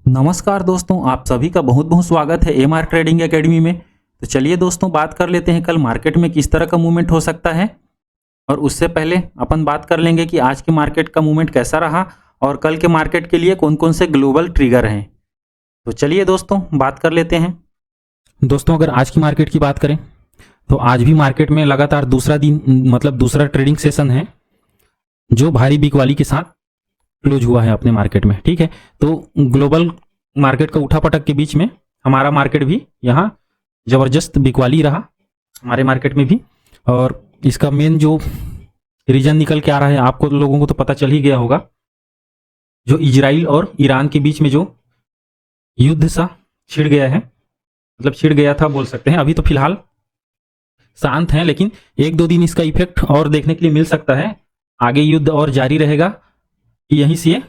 नमस्कार दोस्तों, आप सभी का बहुत बहुत स्वागत है एमआर ट्रेडिंग एकेडमी में। तो चलिए दोस्तों, बात कर लेते हैं कल मार्केट में किस तरह का मूवमेंट हो सकता है। और उससे पहले अपन बात कर लेंगे कि आज के मार्केट का मूवमेंट कैसा रहा और कल के मार्केट के लिए कौन कौन से ग्लोबल ट्रिगर हैं। तो चलिए दोस्तों, बात कर लेते हैं। दोस्तों, अगर आज की मार्केट की बात करें तो आज भी मार्केट में लगातार दूसरा दिन मतलब दूसरा ट्रेडिंग सेशन है जो भारी बिकवाली के साथ क्लोज हुआ है अपने मार्केट में। ठीक है, तो ग्लोबल मार्केट का उठापटक के बीच में हमारा मार्केट भी यहाँ जबरदस्त बिकवाली रहा हमारे मार्केट में भी। और इसका मेन जो रीजन निकल के आ रहा है, आपको लोगों को तो पता चल ही गया होगा, जो इजराइल और ईरान के बीच में जो युद्ध सा छिड़ गया है, मतलब छिड़ गया था बोल सकते हैं। अभी तो फिलहाल शांत है, लेकिन एक दो दिन इसका इफेक्ट और देखने के लिए मिल सकता है। आगे युद्ध और जारी रहेगा, यहीं से ये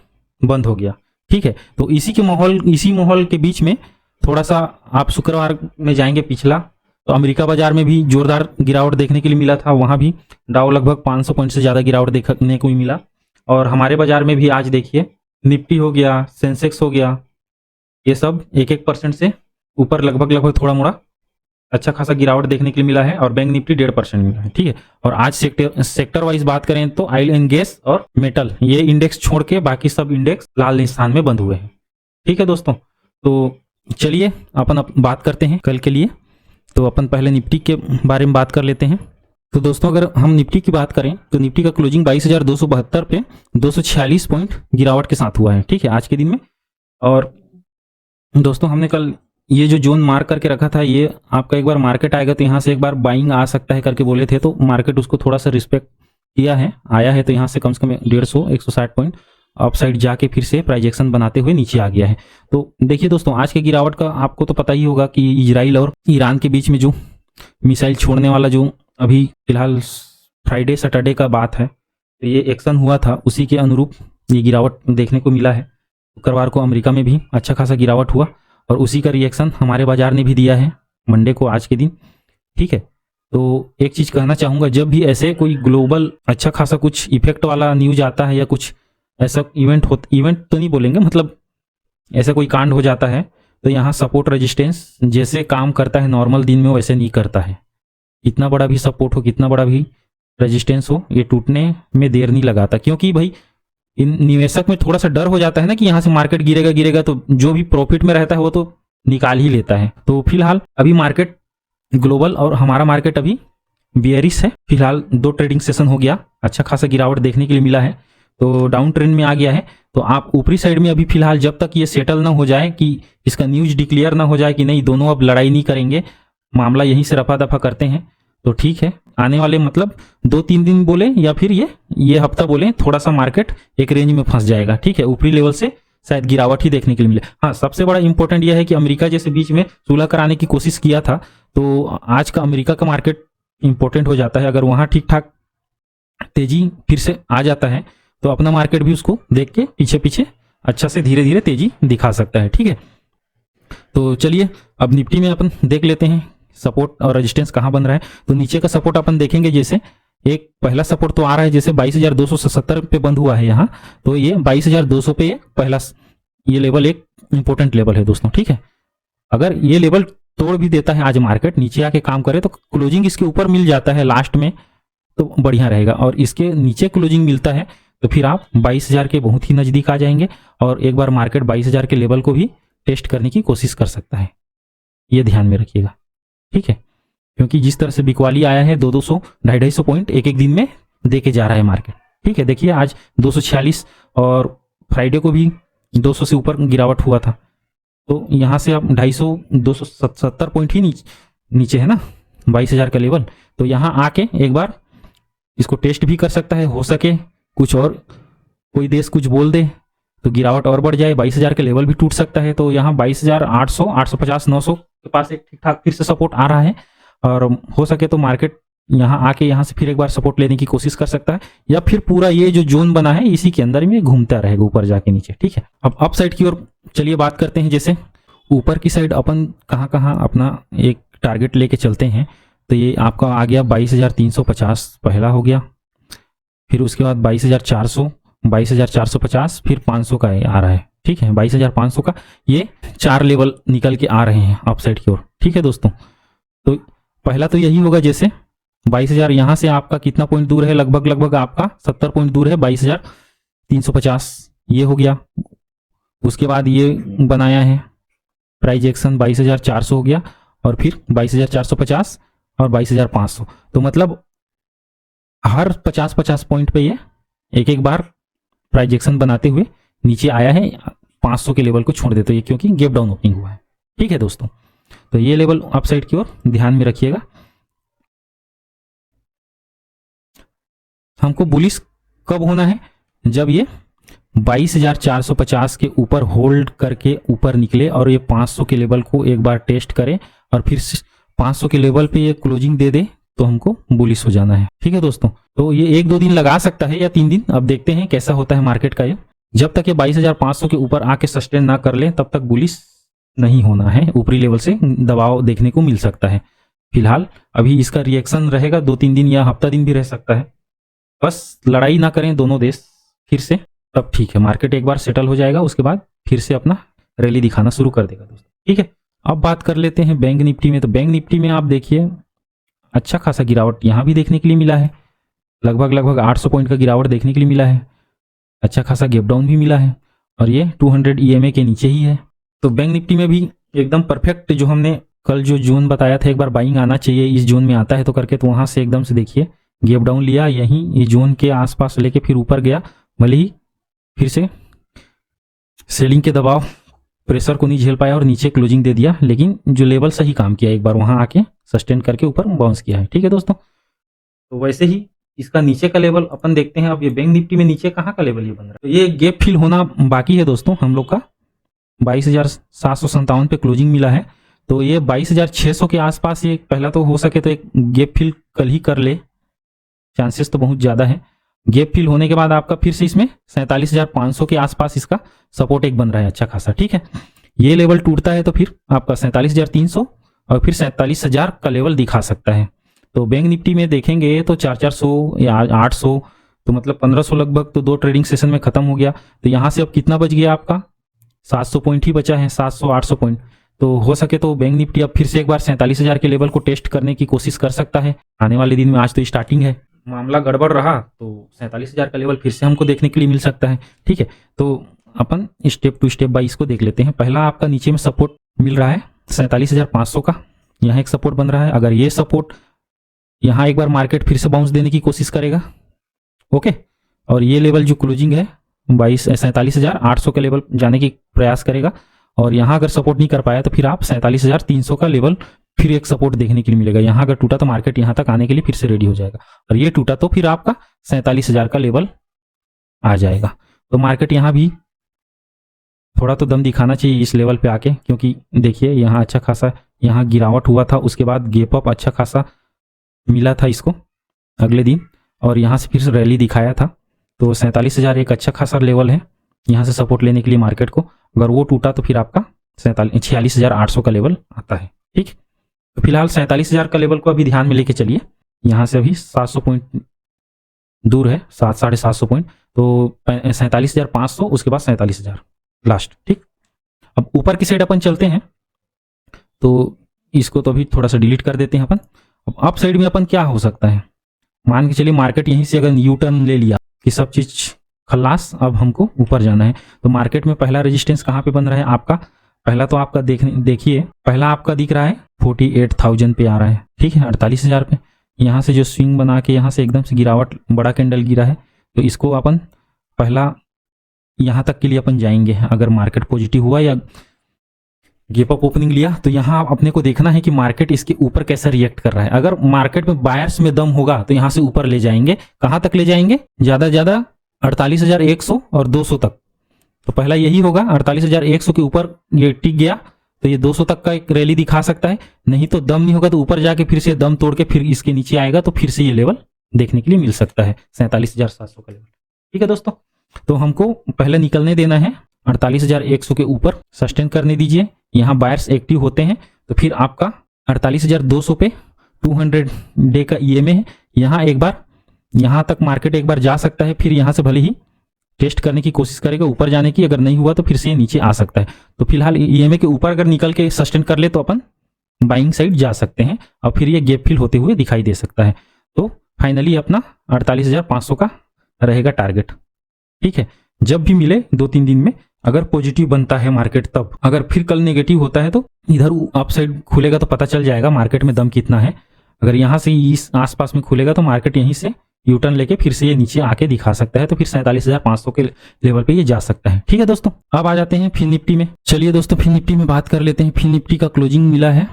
बंद हो गया। ठीक है, तो इसी माहौल के बीच में थोड़ा सा आप शुक्रवार में जाएंगे पिछला, तो अमेरिका बाजार में भी जोरदार गिरावट देखने के लिए मिला था। वहां भी डाउ लगभग 500 पॉइंट से ज्यादा गिरावट देखने को मिला। और हमारे बाजार में भी आज देखिए, निफ्टी हो गया, सेंसेक्स हो गया, ये सब 1% से ऊपर लगभग थोड़ा मोड़ा अच्छा खासा गिरावट देखने के लिए मिला है। और बैंक निफ्टी 1.5% मिला है। ठीक है, और आज सेक्टर वाइज बात करें तो ऑयल एंड गैस और मेटल, ये इंडेक्स छोड़ के बाकी सब इंडेक्स लाल निशान में बंद हुए हैं। ठीक है दोस्तों, तो चलिए अपन बात करते हैं कल के लिए। तो अपन पहले निफ्टी के बारे में बात कर लेते हैं। तो दोस्तों, अगर हम निफ्टी की बात करें तो निफ्टी का क्लोजिंग 22,272 पे 246 पॉइंट गिरावट के साथ हुआ है। ठीक है, आज के दिन में। और दोस्तों, हमने कल ये जो जोन मार्क करके रखा था, ये आपका एक बार मार्केट आएगा तो यहाँ से एक बार बाइंग आ सकता है करके बोले थे, तो मार्केट उसको थोड़ा सा रिस्पेक्ट किया है, आया है। तो यहाँ से कम से कम 160 पॉइंट अपसाइड जाके फिर से प्राइस एक्शन बनाते हुए नीचे आ गया है। तो देखिए दोस्तों, आज के गिरावट का आपको तो पता ही होगा कि इजराइल और ईरान के बीच में जो मिसाइल छोड़ने वाला जो अभी फिलहाल फ्राइडे सैटरडे का बात है, तो ये एक्शन हुआ था, उसी के अनुरूप ये गिरावट देखने को मिला है। शुक्रवार को अमेरिका में भी अच्छा खासा गिरावट हुआ और उसी का रिएक्शन हमारे बाजार ने भी दिया है मंडे को, आज के दिन। ठीक है, तो एक चीज कहना चाहूंगा, जब भी ऐसे कोई ग्लोबल अच्छा खासा कुछ इफेक्ट वाला न्यूज आता है या कुछ ऐसा इवेंट तो नहीं बोलेंगे, मतलब ऐसा कोई कांड हो जाता है, तो यहाँ सपोर्ट रेजिस्टेंस जैसे काम करता है नॉर्मल दिन में, वैसे नहीं करता है। कितना बड़ा भी सपोर्ट हो, कितना बड़ा भी रेजिस्टेंस हो, ये टूटने में देर नहीं लगाता। क्योंकि भाई इन निवेशक में थोड़ा सा डर हो जाता है ना कि यहाँ से मार्केट गिरेगा, तो जो भी प्रॉफिट में रहता है वो तो निकाल ही लेता है। तो फिलहाल अभी मार्केट ग्लोबल और हमारा मार्केट अभी बियरिश है। फिलहाल 2 ट्रेडिंग सेशन हो गया, अच्छा खासा गिरावट देखने के लिए मिला है, तो डाउन ट्रेंड में आ गया है। तो आप ऊपरी साइड में अभी फिलहाल जब तक ये सेटल ना हो जाए, कि इसका न्यूज डिक्लेयर ना हो जाए कि नहीं दोनों अब लड़ाई नहीं करेंगे, मामला यहीं से रफा दफा करते हैं, तो ठीक है। आने वाले मतलब 2-3 दिन बोले या फिर ये हफ्ता बोले, थोड़ा सा मार्केट एक रेंज में फंस जाएगा। ठीक है, ऊपरी लेवल से शायद गिरावट ही देखने के लिए मिले। हाँ, सबसे बड़ा इंपॉर्टेंट यह है कि अमेरिका जैसे बीच में सुलह कराने की कोशिश किया था, तो आज का अमेरिका का मार्केट इंपॉर्टेंट हो जाता है। अगर वहां ठीक ठाक तेजी फिर से आ जाता है तो अपना मार्केट भी उसको देख के पीछे पीछे अच्छा से धीरे धीरे तेजी दिखा सकता है। ठीक है, तो चलिए अब निफ्टी में अपन देख लेते हैं सपोर्ट और रेजिस्टेंस कहां बन रहा है। तो नीचे का सपोर्ट अपन देखेंगे, जैसे एक पहला सपोर्ट तो आ रहा है, जैसे 22,270 पे बंद हुआ है यहाँ, तो ये 22,200 पे पहला ये लेवल एक इंपॉर्टेंट लेवल है दोस्तों। ठीक है, अगर ये लेवल तोड़ भी देता है आज मार्केट, नीचे आके काम करे, तो क्लोजिंग इसके ऊपर मिल जाता है लास्ट में तो बढ़िया रहेगा। और इसके नीचे क्लोजिंग मिलता है तो फिर आप 22,000 के बहुत ही नजदीक आ जाएंगे और एक बार मार्केट 22,000 के लेवल को भी टेस्ट करने की कोशिश कर सकता है, ये ध्यान में रखिएगा। ठीक है, क्योंकि जिस तरह से बिकवाली आया है 200, 250 पॉइंट एक दिन में देके जा रहा है मार्केट। ठीक है, देखिए आज 246 और फ्राइडे को भी 200 से ऊपर गिरावट हुआ था, तो यहाँ से आप 250, 270 पॉइंट ही नीचे है ना 22,000 का लेवल। तो यहाँ आके एक बार इसको टेस्ट भी कर सकता है। हो सके कुछ और कोई देश कुछ बोल दे तो गिरावट और बढ़ जाए, 22,000 के लेवल भी टूट सकता है। तो यहाँ 22,800, 850, 900 के पास एक ठीक ठाक फिर से सपोर्ट आ रहा है। और हो सके तो मार्केट यहाँ आके यहाँ से फिर एक बार सपोर्ट लेने की कोशिश कर सकता है, या फिर पूरा ये जो जोन बना है इसी के अंदर में घूमता रहेगा ऊपर जाके नीचे। ठीक है, अब अप साइड की ओर चलिए बात करते हैं। जैसे ऊपर की साइड अपन कहाँ अपना एक टारगेट लेके चलते हैं, तो ये आपका आ गया 22,350 पहला हो गया, फिर उसके बाद 22,400, 22,450, फिर 500 का आ रहा है। ठीक है, 22,500 का ये 4 लेवल निकल के आ रहे हैं अपसाइड की ओर। ठीक है दोस्तों, तो पहला तो यही होगा, जैसे 22,000 यहाँ से आपका कितना पॉइंट दूर है, लगभग आपका 70 पॉइंट दूर है, 22,350 ये हो गया। उसके बाद ये बनाया है प्राइस एक्शन 22,400 हो गया, और फिर 22,450 और 22,500। तो मतलब हर 50-50 पॉइंट पे ये एक एक बार प्राइस एक्शन बनाते हुए नीचे आया है, 500 के लेवल को छोड़ देते हैं क्योंकि गैप डाउन ओपनिंग हुआ है। ठीक है दोस्तों, तो ये लेवल अपसाइड की ओर ध्यान में रखिएगा। हमको बुलिश कब होना है, जब ये 22,450 के ऊपर होल्ड करके ऊपर निकले और ये 500 के लेवल को एक बार टेस्ट करे और फिर 500 के लेवल पे ये क्लोजिंग दे दे, तो हमको बुलिश हो जाना है। ठीक है दोस्तों, तो ये 1-2 दिन लगा सकता है या 3 दिन, अब देखते हैं कैसा होता है मार्केट का। ये जब तक ये 22,500 के ऊपर आके सस्टेन ना कर ले तब तक बुलिश नहीं होना है, ऊपरी लेवल से दबाव देखने को मिल सकता है। फिलहाल अभी इसका रिएक्शन रहेगा 2-3 दिन या हफ्ता दिन भी रह सकता है। बस लड़ाई ना करें दोनों देश फिर से, तब ठीक है, मार्केट एक बार सेटल हो जाएगा, उसके बाद फिर से अपना रैली दिखाना शुरू कर देगा दोस्तों। ठीक है, अब बात कर लेते हैं बैंक निफ्टी में। तो बैंक निफ्टी में आप देखिए अच्छा खासा गिरावट यहाँ भी देखने के लिए मिला है, लगभग 800 पॉइंट का गिरावट देखने के लिए मिला है, अच्छा खासा गैप डाउन भी मिला है, और ये 200 EMA के नीचे ही है। तो बैंक निफ्टी में भी एकदम परफेक्ट, जो हमने कल जो जोन बताया था एक बार बाइंग आना चाहिए, इस जोन में आता है तो करके, तो वहां से एकदम से देखिए गैप डाउन लिया, यहीं ये जोन के आसपास लेके फिर ऊपर गया, भले ही फिर से सेलिंग के दबाव प्रेशर को नहीं झेल पाया और नीचे क्लोजिंग दे दिया, लेकिन जो लेवल सही काम किया, एक बार वहां आके सस्टेन करके ऊपर बाउंस किया है। ठीक है दोस्तों, तो वैसे ही इसका नीचे का लेवल अपन देखते हैं। अब ये बैंक निफ्टी में नीचे कहाँ का लेवल ये बन रहा है, तो ये गैप फिल होना बाकी है दोस्तों हम लोग का। 22,757 पे क्लोजिंग मिला है, तो ये 22,600 के आसपास ये पहला तो हो सके तो एक गैप फिल कल ही कर ले, चांसेस तो बहुत ज्यादा है। गैप फिल होने के बाद आपका फिर से इसमें 47,500 के आसपास इसका सपोर्ट एक बन रहा है अच्छा खासा। ठीक है, ये लेवल टूटता है तो फिर आपका 47,300 और फिर 47,000 का लेवल दिखा सकता है। तो बैंक निफ्टी में देखेंगे तो 400 या 800, तो मतलब 1500 लगभग तो 2 ट्रेडिंग सेशन में खत्म हो गया। तो यहाँ से अब कितना बच गया आपका, 700 पॉइंट ही बचा है, 700-800 पॉइंट। तो हो सके तो बैंक निफ्टी अब फिर से एक बार 47,000 के लेवल को टेस्ट करने की कोशिश कर सकता है आने वाले दिन में। आज तो स्टार्टिंग है, मामला गड़बड़ रहा तो 47,000 का लेवल फिर से हमको देखने के लिए मिल सकता है। ठीक है, तो अपन स्टेप टू स्टेप बाई इसको देख लेते हैं। पहला आपका नीचे में सपोर्ट मिल रहा है 47,500 का, यहाँ एक सपोर्ट बन रहा है। अगर ये सपोर्ट यहाँ एक बार मार्केट फिर से बाउंस देने की कोशिश करेगा, ओके, और ये लेवल जो क्लोजिंग है 47,800 के लेवल जाने की प्रयास करेगा, और यहाँ अगर सपोर्ट नहीं कर पाया तो फिर आप 47,300 का लेवल फिर एक सपोर्ट देखने के लिए मिलेगा। यहाँ अगर टूटा तो मार्केट यहाँ तक आने के लिए फिर से रेडी हो जाएगा, और ये टूटा तो फिर आपका 47,000 का लेवल आ जाएगा। तो मार्केट यहाँ भी थोड़ा तो दम दिखाना चाहिए इस लेवल पे आके, क्योंकि देखिए यहाँ अच्छा खासा यहाँ गिरावट हुआ था, उसके बाद गैप अप अच्छा खासा मिला था इसको अगले दिन, और यहाँ से फिर से रैली दिखाया था। तो 47,000 एक अच्छा खासा लेवल है यहाँ से सपोर्ट लेने के लिए मार्केट को। अगर वो टूटा तो फिर आपका 46,800 का लेवल आता है। ठीक, तो फिलहाल 47,000 का लेवल को अभी ध्यान में लेके चलिए। यहाँ से अभी 700 पॉइंट दूर है, 700-750 पॉइंट, तो 47,500, उसके बाद 47,000 लास्ट। ठीक, अब ऊपर की साइड अपन चलते हैं, तो इसको तो अभी थोड़ा सा डिलीट कर देते हैं अपन। अब अप साइड में अपन क्या हो सकता है, मान के चलिए मार्केट यहीं से अगर यू टर्न ले लिया कि सब चीज खलास, अब हमको ऊपर जाना है, तो मार्केट में पहला रेजिस्टेंस कहाँ पे बन रहा है आपका, पहला तो आपका देखिए पहला आपका दिख रहा है 48,000 पे आ रहा है। ठीक है, 48,000 पे यहाँ से जो स्विंग बना के यहाँ से एकदम से गिरावट बड़ा कैंडल गिरा है, तो इसको अपन पहला यहाँ तक के लिए अपन जाएंगे। अगर मार्केट पॉजिटिव हुआ या गैप अप ओपनिंग लिया तो यहाँ अपने को देखना है कि मार्केट इसके ऊपर कैसा रिएक्ट कर रहा है। अगर मार्केट में बायर्स में दम होगा तो यहाँ से ऊपर ले जाएंगे, कहाँ तक ले जाएंगे, ज्यादा से ज्यादा 48,100 और 200 तक। तो पहला यही होगा, 48,100 के ऊपर ये टिक गया तो ये 200 तक का एक रैली दिखा सकता है, नहीं तो दम नहीं होगा तो ऊपर जाके फिर से दम तोड़ के फिर इसके नीचे आएगा, तो फिर से ये लेवल देखने के लिए मिल सकता है 47,700 का लेवल। ठीक है दोस्तों, तो हमको पहले निकलने देना है 48,100 के ऊपर, सस्टेन करने दीजिए। यहाँ बायर्स एक्टिव होते हैं तो फिर आपका 48,200 पे 200 डे का EMA है, यहाँ एक बार यहाँ तक मार्केट एक बार जा सकता है, फिर यहाँ से भले ही टेस्ट करने की कोशिश करेगा ऊपर जाने की, अगर नहीं हुआ तो फिर से ये नीचे आ सकता है। तो फिलहाल ईएमए के ऊपर अगर निकल के सस्टेन कर ले तो अपन बाइंग साइड जा सकते हैं और फिर ये गैप फिल होते हुए दिखाई दे सकता है। तो फाइनली अपना 48,500 का रहेगा टारगेट। ठीक है, जब भी मिले 2-3 दिन में, अगर पॉजिटिव बनता है मार्केट तब, अगर फिर कल नेगेटिव होता है तो इधर अप साइड खुलेगा तो पता चल जाएगा मार्केट में दम कितना है। अगर यहाँ से इस आसपास में खुलेगा तो मार्केट यहीं से यूटर्न लेके फिर से ये नीचे आके दिखा सकता है, तो फिर 47,500 के लेवल पे ये जा सकता है। ठीक है दोस्तों, अब आ जाते हैं फिर निफ्टी में। चलिए दोस्तों, फिर निफ्टी में बात कर लेते हैं। फिर निफ्टी का क्लोजिंग मिला है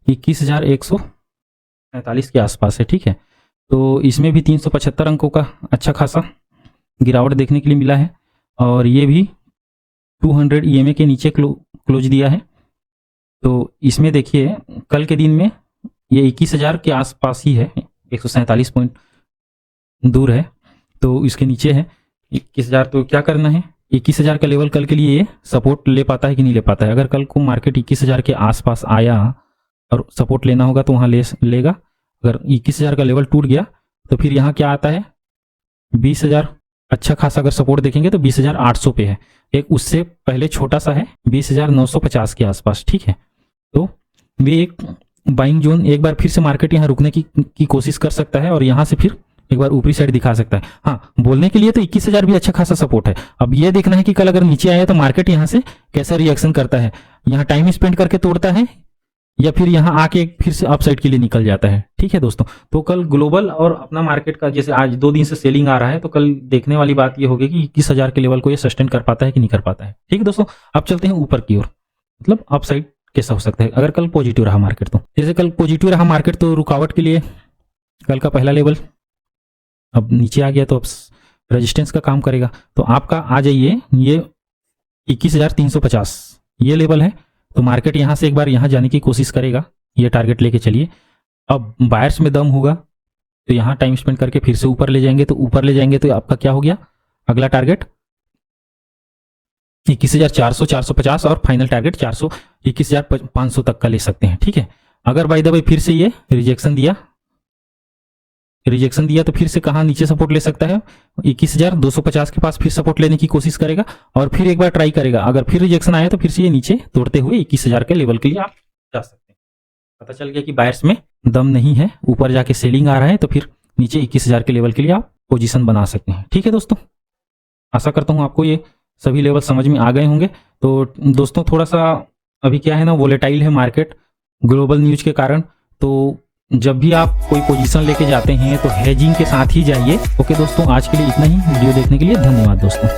21,145 के आसपास है। ठीक है, तो इसमें भी 375 अंकों का अच्छा खासा गिरावट देखने के लिए मिला है और ये भी 200 ईएमए के नीचे क्लोज दिया है। तो इसमें देखिए कल के दिन में ये 21,000 के आसपास ही है, 147 पॉइंट दूर है, तो इसके नीचे है 21,000। तो क्या करना है, 21,000 का लेवल कल के लिए ये सपोर्ट ले पाता है कि नहीं ले पाता है। अगर कल को मार्केट 21,000 के आसपास आया और सपोर्ट लेना होगा तो वहाँ लेगा। अगर 21,000 का लेवल टूट गया तो फिर यहाँ क्या आता है 20,000, अच्छा खासा अगर सपोर्ट देखेंगे तो 20,800 पे है। एक उससे पहले छोटा सा है 20,950 के आसपास। ठीक है, तो वे एक बाइंग जोन, एक बार फिर से मार्केट यहाँ रुकने की कोशिश कर सकता है और यहाँ से फिर एक बार ऊपरी साइड दिखा सकता है। हाँ, बोलने के लिए तो 21,000 भी अच्छा खासा सपोर्ट है। अब ये देखना है कि कल अगर नीचे आया तो मार्केट यहाँ से कैसा रिएक्शन करता है, यहाँ टाइम स्पेंड करके तोड़ता है या फिर यहाँ आके फिर से अपसाइड के लिए निकल जाता है। ठीक है दोस्तों, तो कल ग्लोबल और अपना मार्केट का जैसे आज 2 दिन से सेलिंग आ रहा है, तो कल देखने वाली बात ये होगी कि 21,000 के लेवल को ये सस्टेन कर पाता है कि नहीं कर पाता है। ठीक है दोस्तों, अब चलते हैं ऊपर की ओर, मतलब अपसाइड कैसा हो सकता है अगर कल पॉजिटिव रहा मार्केट। तो जैसे कल पॉजिटिव रहा मार्केट तो रुकावट के लिए कल का पहला लेवल अब नीचे आ गया तो अब रेजिस्टेंस का काम करेगा। तो आपका आ जाइए ये 21,350 ये लेवल है, तो मार्केट यहाँ से एक बार यहाँ जाने की कोशिश करेगा, ये टारगेट लेके चलिए। अब बायर्स में दम होगा तो यहाँ टाइम स्पेंड करके फिर से ऊपर ले जाएंगे, तो ऊपर ले जाएंगे तो आपका क्या हो गया, अगला टारगेट 21,400 450 और फाइनल टारगेट 21,500 तक का ले सकते हैं। ठीक है, अगर बाय द वे फिर से ये रिजेक्शन दिया तो फिर से कहाँ नीचे सपोर्ट ले सकता है, 21,250 के पास फिर सपोर्ट लेने की कोशिश करेगा और फिर एक बार ट्राई करेगा। अगर फिर रिजेक्शन आया तो फिर से ये नीचे तोड़ते हुए 21,000 के लेवल के लिए आप जा सकते हैं। पता चल गया कि बायर्स में दम नहीं है, ऊपर जाके सेलिंग आ रहा है, तो फिर नीचे 21,000 के लेवल के लिए आप पोजीशन बना सकते हैं। ठीक है दोस्तों, आशा करता हूँ आपको ये सभी लेवल समझ में आ गए होंगे। तो दोस्तों थोड़ा सा अभी क्या है ना, वोलेटाइल है मार्केट ग्लोबल न्यूज के कारण, तो जब भी आप कोई पोजीशन लेके जाते हैं तो हेजिंग के साथ ही जाइए। ओके दोस्तों, आज के लिए इतना ही। वीडियो देखने के लिए धन्यवाद दोस्तों।